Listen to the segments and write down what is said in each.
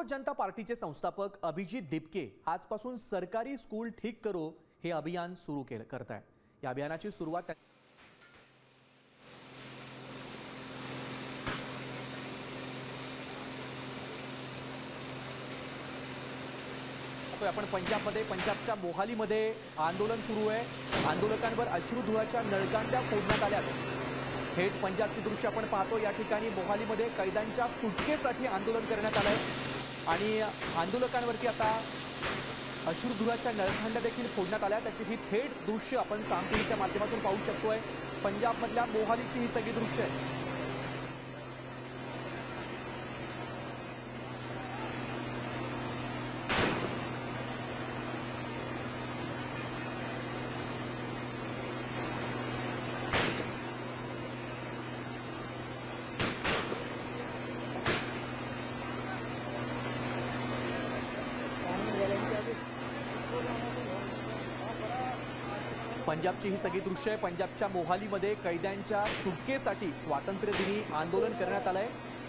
राष्ट्रवादी जनता पार्टीचे संस्थापक अभिजीत दिपके आजपासून सरकारी स्कूल ठीक करो हे अभियान सुरू करत आहे। या अभियानाची सुरुवात आपण पंजाबच्या मोहालीमध्ये आंदोलन सुरू आहे। आंदोलकांवर अश्रुधुराच्या नळकांड्या फोडण्यात आल्या। थेट पंजाबची दृश्य आपण पाहतो। या ठिकाणी मोहालीमध्ये कैद्यांच्या सुटकेसाठी आंदोलन करण्यात आलंय आणि आंदोलकांवरती आता अश्रुधुराच्या नळकांड्या देखील फोडण्यात आल्या। त्याची ही थेट दृश्य आपण साम टीव्हीच्या माध्यमातून पाहू शकतोय। पंजाबमधल्या मोहालीची ही सगळी दृश्य आहे। पंजाबची ही सगळी दृश्य आहे। पंजाबच्या मोहालीमध्ये कैद्यांच्या सुटकेसाठी स्वातंत्र्य दिनी आंदोलन करण्यात आलंय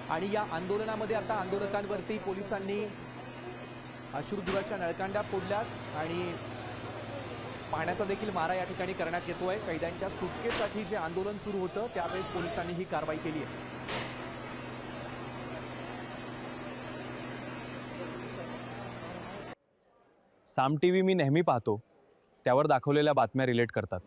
आणि या आंदोलनामध्ये आता आंदोलकांवरती पोलिसांनी अश्रुधुराच्या नळकांड्या फोडल्यात आणि पाण्याचा देखील मारा या ठिकाणी करण्यात येतोय। कैद्यांच्या सुटकेसाठी जे आंदोलन सुरू होतं त्यावेळेस पोलिसांनी ही कारवाई केली आहे। साम टीव्ही मी नेहमी पाहतो, त्यावर दाखवलेल्या बातम्या रिलेट करतात।